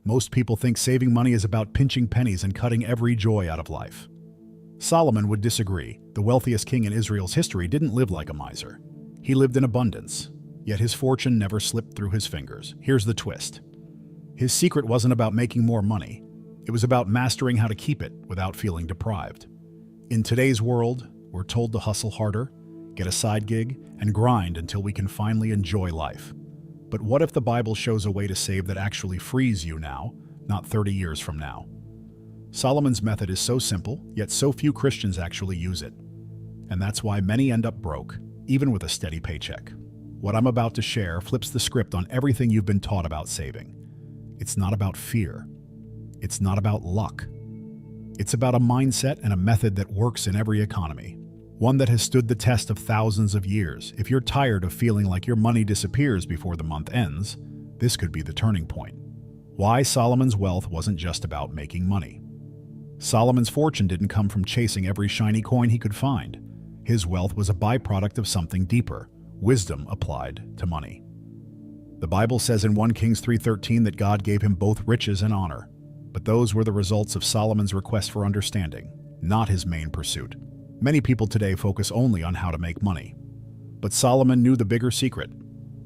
Most people think saving money is about pinching pennies and cutting every joy out of life. Solomon would disagree. The wealthiest king in Israel's history didn't live like a miser. He lived in abundance, yet his fortune never slipped through his fingers. Here's the twist. His secret wasn't about making more money. It was about mastering how to keep it without feeling deprived. In today's world, we're told to hustle harder, get a side gig, and grind until we can finally enjoy life. But what if the Bible shows a way to save that actually frees you now, not 30 years from now? Solomon's method is so simple, yet so few Christians actually use it. And that's why many end up broke, even with a steady paycheck. What I'm about to share flips the script on everything you've been taught about saving. It's not about fear. It's not about luck. It's about a mindset and a method that works in every economy. One that has stood the test of thousands of years. If you're tired of feeling like your money disappears before the month ends, this could be the turning point. Why Solomon's wealth wasn't just about making money. Solomon's fortune didn't come from chasing every shiny coin he could find. His wealth was a byproduct of something deeper, wisdom applied to money. The Bible says in 1 Kings 3:13 that God gave him both riches and honor, but those were the results of Solomon's request for understanding, not his main pursuit. Many people today focus only on how to make money. But Solomon knew the bigger secret.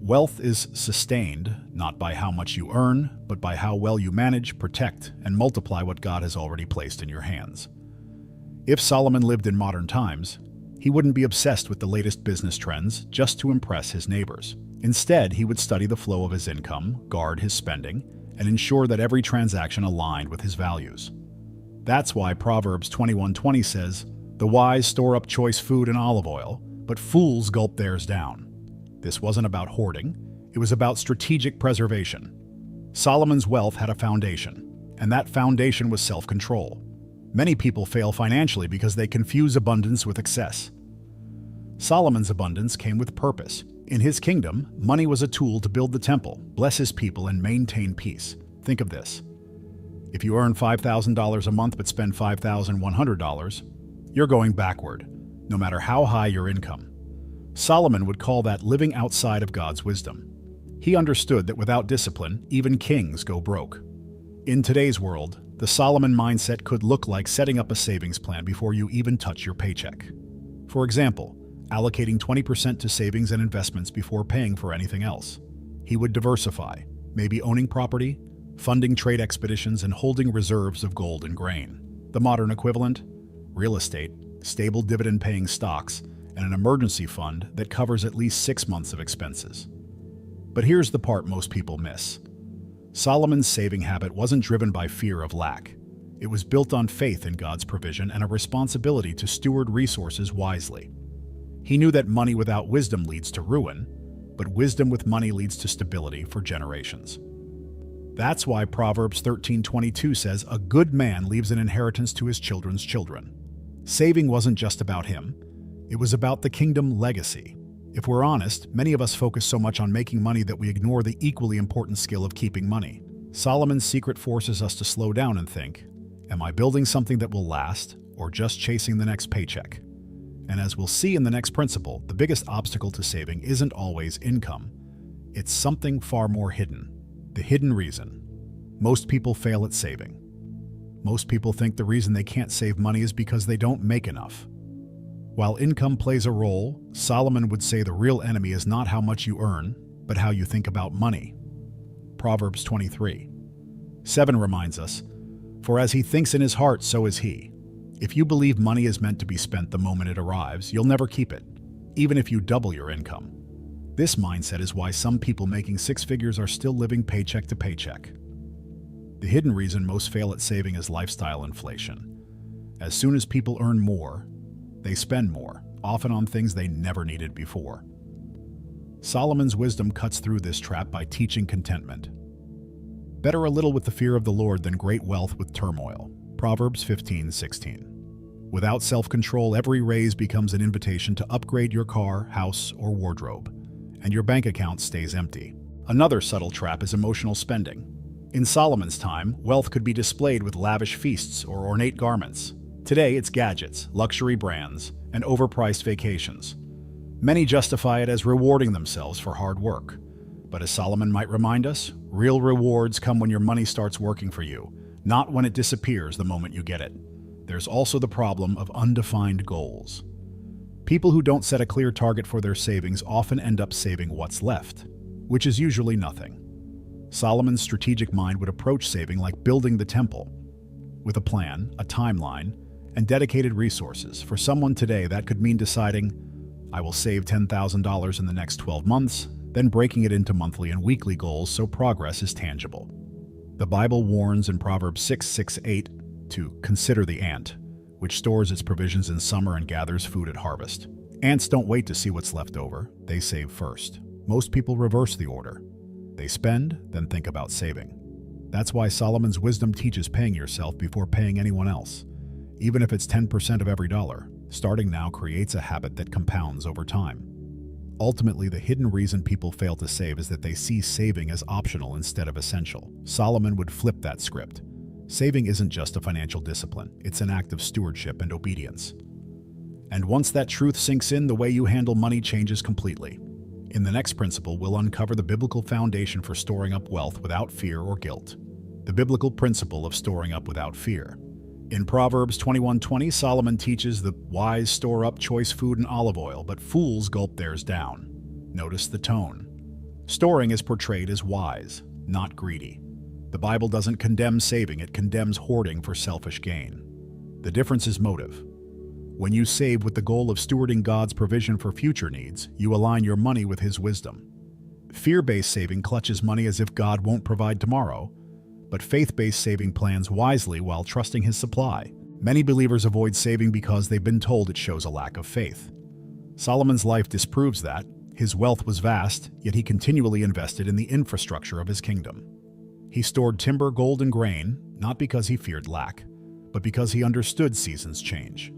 Wealth is sustained not by how much you earn, but by how well you manage, protect, and multiply what God has already placed in your hands. If Solomon lived in modern times, he wouldn't be obsessed with the latest business trends just to impress his neighbors. Instead, he would study the flow of his income, guard his spending, and ensure that every transaction aligned with his values. That's why Proverbs 21:20 says, "The wise store up choice food and olive oil, but fools gulp theirs down." This wasn't about hoarding, it was about strategic preservation. Solomon's wealth had a foundation, and that foundation was self-control. Many people fail financially because they confuse abundance with excess. Solomon's abundance came with purpose. In his kingdom, money was a tool to build the temple, bless his people, and maintain peace. Think of this. If you earn $5,000 a month but spend $5,100, you're going backward, no matter how high your income. Solomon would call that living outside of God's wisdom. He understood that without discipline, even kings go broke. In today's world, the Solomon mindset could look like setting up a savings plan before you even touch your paycheck. For example, allocating 20% to savings and investments before paying for anything else. He would diversify, maybe owning property, funding trade expeditions, and holding reserves of gold and grain. The modern equivalent? Real estate, stable dividend-paying stocks, and an emergency fund that covers at least 6 months of expenses. But here's the part most people miss. Solomon's saving habit wasn't driven by fear of lack. It was built on faith in God's provision and a responsibility to steward resources wisely. He knew that money without wisdom leads to ruin, but wisdom with money leads to stability for generations. That's why Proverbs 13:22 says, "A good man leaves an inheritance to his children's children." Saving wasn't just about him. It was about the kingdom legacy. If we're honest, many of us focus so much on making money that we ignore the equally important skill of keeping money. Solomon's secret forces us to slow down and think, am I building something that will last, or just chasing the next paycheck? And as we'll see in the next principle, the biggest obstacle to saving isn't always income. It's something far more hidden. The hidden reason. Most people fail at saving. Most people think the reason they can't save money is because they don't make enough. While income plays a role, Solomon would say the real enemy is not how much you earn, but how you think about money. Proverbs 23:7 reminds us, "For as he thinks in his heart, so is he." If you believe money is meant to be spent the moment it arrives, you'll never keep it, even if you double your income. This mindset is why some people making 6 figures are still living paycheck to paycheck. The hidden reason most fail at saving is lifestyle inflation. As soon as people earn more, they spend more, often on things they never needed before. Solomon's wisdom cuts through this trap by teaching contentment. Better a little with the fear of the Lord than great wealth with turmoil. Proverbs 15:16. Without self-control, every raise becomes an invitation to upgrade your car, house, or wardrobe, and your bank account stays empty. Another subtle trap is emotional spending. In Solomon's time, wealth could be displayed with lavish feasts or ornate garments. Today, it's gadgets, luxury brands, and overpriced vacations. Many justify it as rewarding themselves for hard work. But as Solomon might remind us, real rewards come when your money starts working for you, not when it disappears the moment you get it. There's also the problem of undefined goals. People who don't set a clear target for their savings often end up saving what's left, which is usually nothing. Solomon's strategic mind would approach saving like building the temple, with a plan, a timeline, and dedicated resources. For someone today, that could mean deciding, I will save $10,000 in the next 12 months, then breaking it into monthly and weekly goals so progress is tangible. The Bible warns in Proverbs 6:6-8 to consider the ant, which stores its provisions in summer and gathers food at harvest. Ants don't wait to see what's left over, they save first. Most people reverse the order. They spend, then think about saving. That's why Solomon's wisdom teaches paying yourself before paying anyone else. Even if it's 10% of every dollar, starting now creates a habit that compounds over time. Ultimately, the hidden reason people fail to save is that they see saving as optional instead of essential. Solomon would flip that script. Saving isn't just a financial discipline, it's an act of stewardship and obedience. And once that truth sinks in, the way you handle money changes completely. In the next principle, we'll uncover the biblical foundation for storing up wealth without fear or guilt. The biblical principle of storing up without fear. In Proverbs 21:20, Solomon teaches the wise store up choice food and olive oil, but fools gulp theirs down. Notice the tone. Storing is portrayed as wise, not greedy. The Bible doesn't condemn saving, it condemns hoarding for selfish gain. The difference is motive. When you save with the goal of stewarding God's provision for future needs, you align your money with His wisdom. Fear-based saving clutches money as if God won't provide tomorrow, but faith-based saving plans wisely while trusting His supply. Many believers avoid saving because they've been told it shows a lack of faith. Solomon's life disproves that. His wealth was vast, yet he continually invested in the infrastructure of his kingdom. He stored timber, gold, and grain, not because he feared lack, but because he understood seasons change.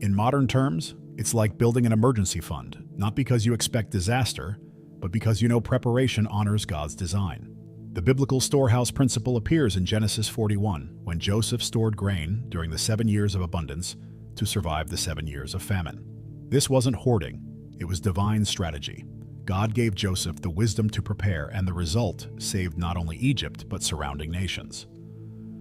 In modern terms, it's like building an emergency fund, not because you expect disaster, but because you know preparation honors God's design. The biblical storehouse principle appears in Genesis 41, when Joseph stored grain during the 7 years of abundance to survive the 7 years of famine. This wasn't hoarding, it was divine strategy. God gave Joseph the wisdom to prepare, and the result saved not only Egypt, but surrounding nations.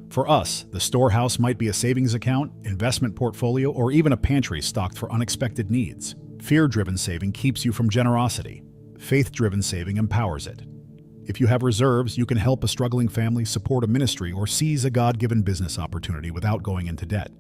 For us, the storehouse might be a savings account, investment portfolio, or even a pantry stocked for unexpected needs. Fear-driven saving keeps you from generosity. Faith-driven saving empowers it. If you have reserves, you can help a struggling family, support a ministry, or seize a God-given business opportunity without going into debt.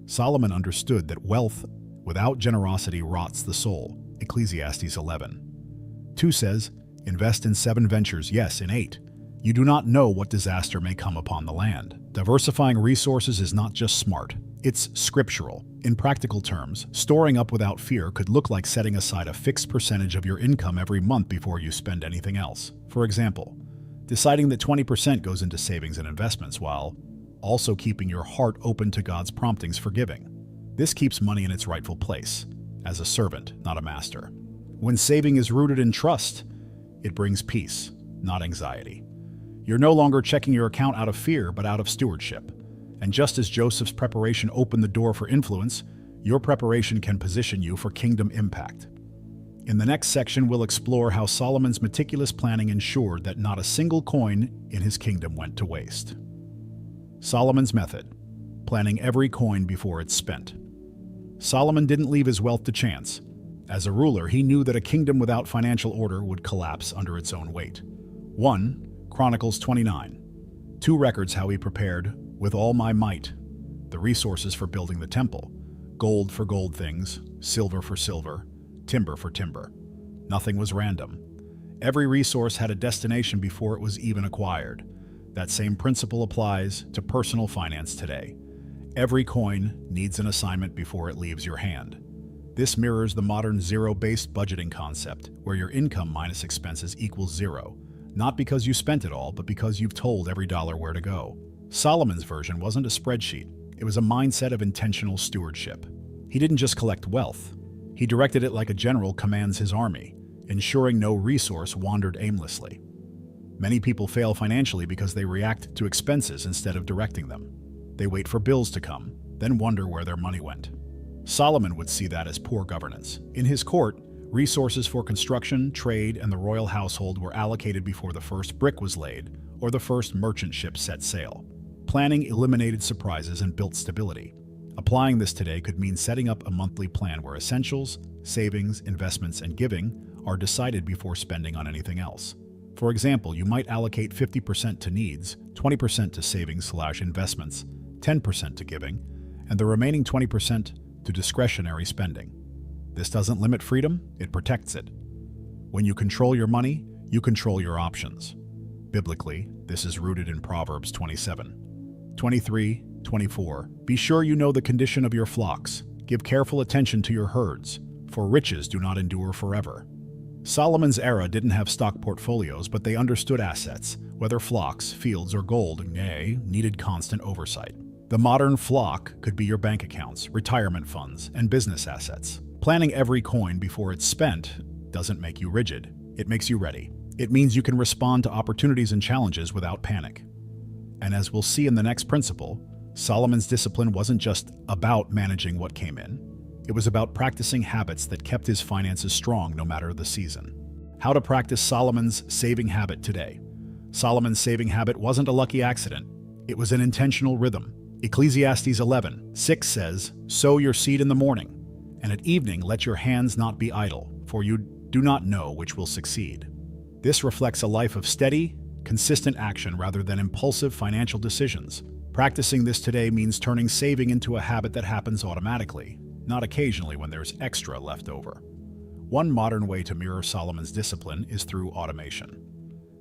Solomon understood that wealth without generosity rots the soul. Ecclesiastes 11:2 says, invest in 7 ventures, yes, in 8. You do not know what disaster may come upon the land. Diversifying resources is not just smart, it's scriptural. In practical terms, storing up without fear could look like setting aside a fixed percentage of your income every month before you spend anything else. For example, deciding that 20% goes into savings and investments while also keeping your heart open to God's promptings for giving. This keeps money in its rightful place, as a servant, not a master. When saving is rooted in trust, it brings peace, not anxiety. You're no longer checking your account out of fear, but out of stewardship. And just as Joseph's preparation opened the door for influence, your preparation can position you for kingdom impact. In the next section, we'll explore how Solomon's meticulous planning ensured that not a single coin in his kingdom went to waste. Solomon's method: planning every coin before it's spent. Solomon didn't leave his wealth to chance. As a ruler, he knew that a kingdom without financial order would collapse under its own weight. 1 Chronicles 29:2 records how he prepared, with all my might, the resources for building the temple: gold for gold things, silver for silver, timber for timber. Nothing was random. Every resource had a destination before it was even acquired. That same principle applies to personal finance today. Every coin needs an assignment before it leaves your hand. This mirrors the modern zero-based budgeting concept, where your income minus expenses equals zero, not because you spent it all, but because you've told every dollar where to go. Solomon's version wasn't a spreadsheet. It was a mindset of intentional stewardship. He didn't just collect wealth. He directed it like a general commands his army, ensuring no resource wandered aimlessly. Many people fail financially because they react to expenses instead of directing them. They wait for bills to come, then wonder where their money went. Solomon would see that as poor governance. In his court, Resources for construction, trade, and the royal household were allocated before the first brick was laid or the first merchant ship set sail. Planning eliminated surprises and built stability. Applying this today could mean setting up a monthly plan where essentials, savings, investments, and giving are decided before spending on anything else. For example, you might allocate 50% to needs, 20% to savings/investments, 10% to giving, and the remaining 20% to discretionary spending. This doesn't limit freedom, it protects it. When you control your money, you control your options. Biblically, this is rooted in Proverbs 27:23-24. Be sure you know the condition of your flocks. Give careful attention to your herds, for riches do not endure forever. Solomon's era didn't have stock portfolios, but they understood assets, whether flocks, fields, or gold, needed constant oversight. The modern flock could be your bank accounts, retirement funds, and business assets. Planning every coin before it's spent doesn't make you rigid. It makes you ready. It means you can respond to opportunities and challenges without panic. And as we'll see in the next principle, Solomon's discipline wasn't just about managing what came in. It was about practicing habits that kept his finances strong no matter the season. How to practice Solomon's saving habit today. Solomon's saving habit wasn't a lucky accident. It was an intentional rhythm. Ecclesiastes 11:6 says, "Sow your seed in the morning, and at evening let your hands not be idle, for you do not know which will succeed." This reflects a life of steady, consistent action rather than impulsive financial decisions. Practicing this today means turning saving into a habit that happens automatically, not occasionally when there's extra left over. One modern way to mirror Solomon's discipline is through automation.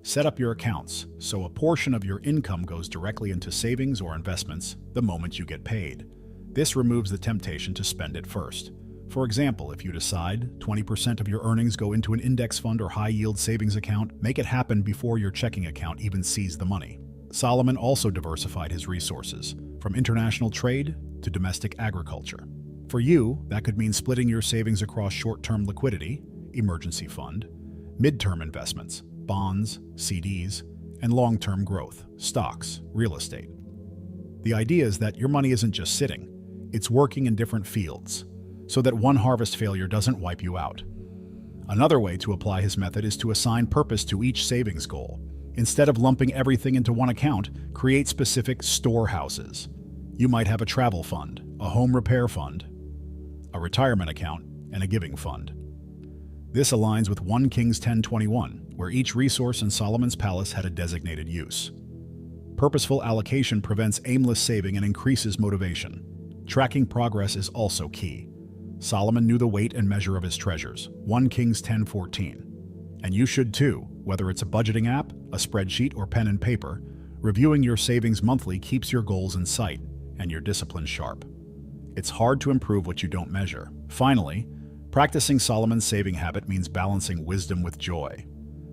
Set up your accounts so a portion of your income goes directly into savings or investments the moment you get paid. This removes the temptation to spend it first. For example, if you decide 20% of your earnings go into an index fund or high-yield savings account, make it happen before your checking account even sees the money. Solomon also diversified his resources, from international trade to domestic agriculture. For you, that could mean splitting your savings across short-term liquidity, emergency fund, mid-term investments, bonds, CDs, and long-term growth, stocks, real estate. The idea is that your money isn't just sitting, it's working in different fields, so that one harvest failure doesn't wipe you out. Another way to apply his method is to assign purpose to each savings goal. Instead of lumping everything into one account, create specific storehouses. You might have a travel fund, a home repair fund, a retirement account, and a giving fund. This aligns with 1 Kings 10:21, where each resource in Solomon's palace had a designated use. Purposeful allocation prevents aimless saving and increases motivation. Tracking progress is also key. Solomon knew the weight and measure of his treasures, 1 Kings 10:14. And you should too, whether it's a budgeting app, a spreadsheet, or pen and paper. Reviewing your savings monthly keeps your goals in sight and your discipline sharp. It's hard to improve what you don't measure. Finally, practicing Solomon's saving habit means balancing wisdom with joy.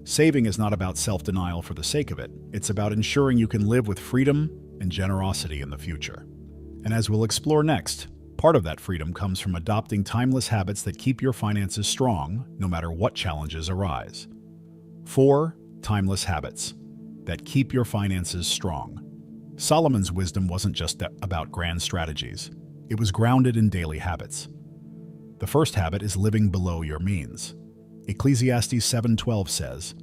Saving is not about self-denial for the sake of it. It's about ensuring you can live with freedom and generosity in the future. And as we'll explore next, part of that freedom comes from adopting timeless habits that keep your finances strong no matter what challenges arise. 4 timeless habits that keep your finances strong. Solomon's wisdom wasn't just about grand strategies. It was grounded in daily habits. The first habit is living below your means. Ecclesiastes 7:12 says,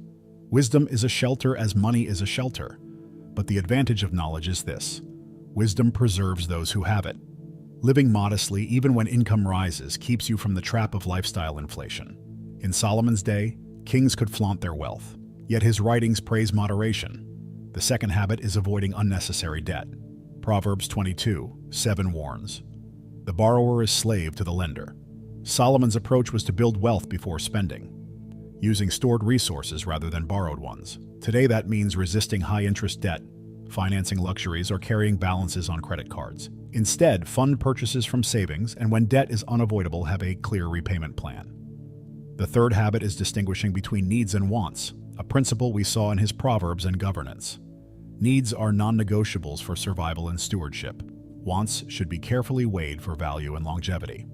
"Wisdom is a shelter as money is a shelter, but the advantage of knowledge is this: wisdom preserves those who have it." Living modestly, even when income rises, keeps you from the trap of lifestyle inflation. In Solomon's day, kings could flaunt their wealth, yet his writings praise moderation. The second habit is avoiding unnecessary debt. Proverbs 22:7 warns, "The borrower is slave to the lender." Solomon's approach was to build wealth before spending, using stored resources rather than borrowed ones. Today that means resisting high-interest debt, financing luxuries, or carrying balances on credit cards. Instead, fund purchases from savings, and when debt is unavoidable, have a clear repayment plan. The third habit is distinguishing between needs and wants, a principle we saw in his Proverbs and governance. Needs are non-negotiables for survival and stewardship. Wants should be carefully weighed for value and longevity.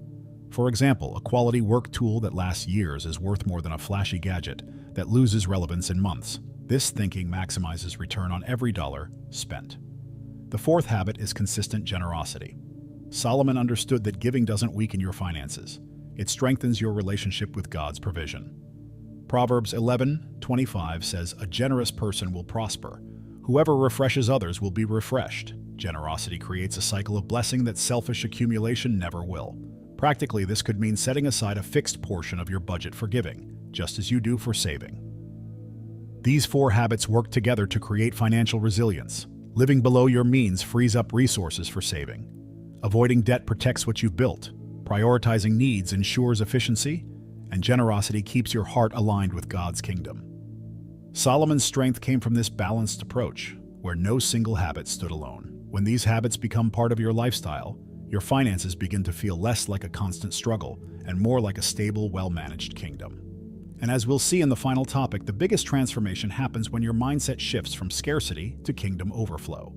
For example, a quality work tool that lasts years is worth more than a flashy gadget that loses relevance in months. This thinking maximizes return on every dollar spent. The fourth habit is consistent generosity. Solomon understood that giving doesn't weaken your finances. It strengthens your relationship with God's provision. Proverbs 11:25 says, "A generous person will prosper. Whoever refreshes others will be refreshed." Generosity creates a cycle of blessing that selfish accumulation never will. Practically, this could mean setting aside a fixed portion of your budget for giving, just as you do for saving. These 4 habits work together to create financial resilience. Living below your means frees up resources for saving. Avoiding debt protects what you've built. Prioritizing needs ensures efficiency, and generosity keeps your heart aligned with God's kingdom. Solomon's strength came from this balanced approach, where no single habit stood alone. When these habits become part of your lifestyle, your finances begin to feel less like a constant struggle and more like a stable, well-managed kingdom. And as we'll see in the final topic, the biggest transformation happens when your mindset shifts from scarcity to kingdom overflow.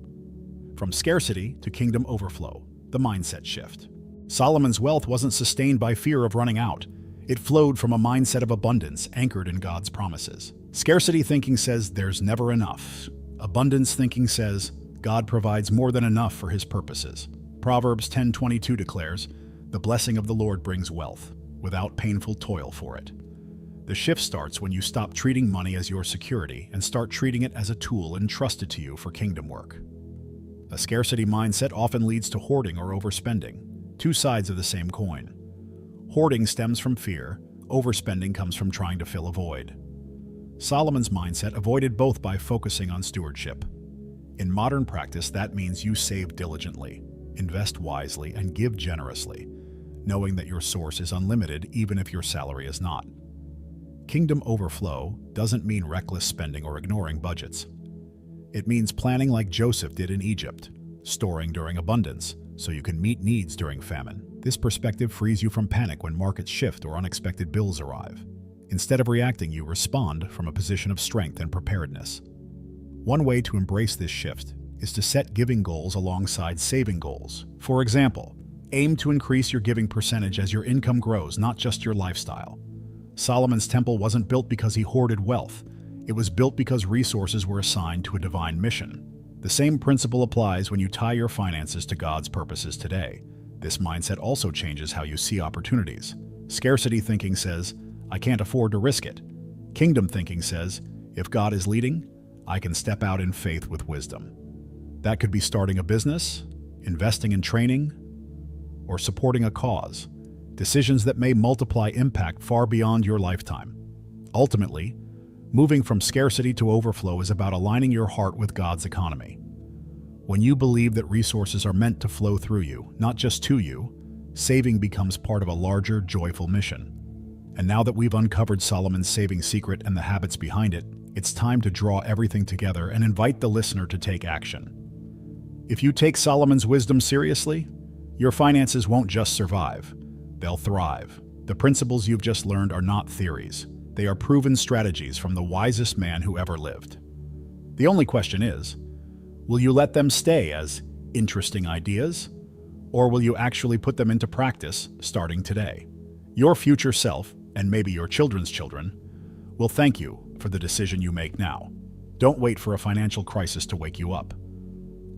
From scarcity to kingdom overflow, the mindset shift. Solomon's wealth wasn't sustained by fear of running out. It flowed from a mindset of abundance anchored in God's promises. Scarcity thinking says there's never enough. Abundance thinking says God provides more than enough for His purposes. Proverbs 10:22 declares, "The blessing of the Lord brings wealth, without painful toil for it." The shift starts when you stop treating money as your security and start treating it as a tool entrusted to you for kingdom work. A scarcity mindset often leads to hoarding or overspending, 2 sides of the same coin. Hoarding stems from fear, overspending comes from trying to fill a void. Solomon's mindset avoided both by focusing on stewardship. In modern practice, that means you save diligently, invest wisely, and give generously, knowing that your source is unlimited even if your salary is not. Kingdom overflow doesn't mean reckless spending or ignoring budgets. It means planning like Joseph did in Egypt, storing during abundance so you can meet needs during famine. This perspective frees you from panic when markets shift or unexpected bills arrive. Instead of reacting, you respond from a position of strength and preparedness. One way to embrace this shift is to set giving goals alongside saving goals. For example, aim to increase your giving percentage as your income grows, not just your lifestyle. Solomon's temple wasn't built because he hoarded wealth. It was built because resources were assigned to a divine mission. The same principle applies when you tie your finances to God's purposes today. This mindset also changes how you see opportunities. Scarcity thinking says, "I can't afford to risk it." Kingdom thinking says, "If God is leading, I can step out in faith with wisdom." That could be starting a business, investing in training, or supporting a cause. Decisions that may multiply impact far beyond your lifetime. Ultimately, moving from scarcity to overflow is about aligning your heart with God's economy. When you believe that resources are meant to flow through you, not just to you, saving becomes part of a larger, joyful mission. And now that we've uncovered Solomon's saving secret and the habits behind it, it's time to draw everything together and invite the listener to take action. If you take Solomon's wisdom seriously, your finances won't just survive. They'll thrive. The principles you've just learned are not theories. They are proven strategies from the wisest man who ever lived. The only question is, will you let them stay as interesting ideas, or will you actually put them into practice starting today? Your future self, and maybe your children's children, will thank you for the decision you make now. Don't wait for a financial crisis to wake you up.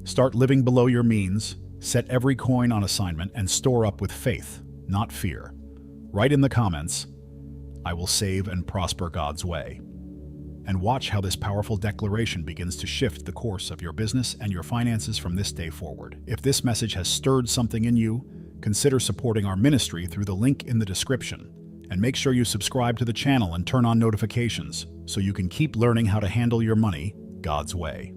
Start living below your means, set every coin on assignment, and store up with faith, not fear. Write in the comments, "I will save and prosper God's way." And watch how this powerful declaration begins to shift the course of your business and your finances from this day forward. If this message has stirred something in you, consider supporting our ministry through the link in the description. And make sure you subscribe to the channel and turn on notifications so you can keep learning how to handle your money God's way.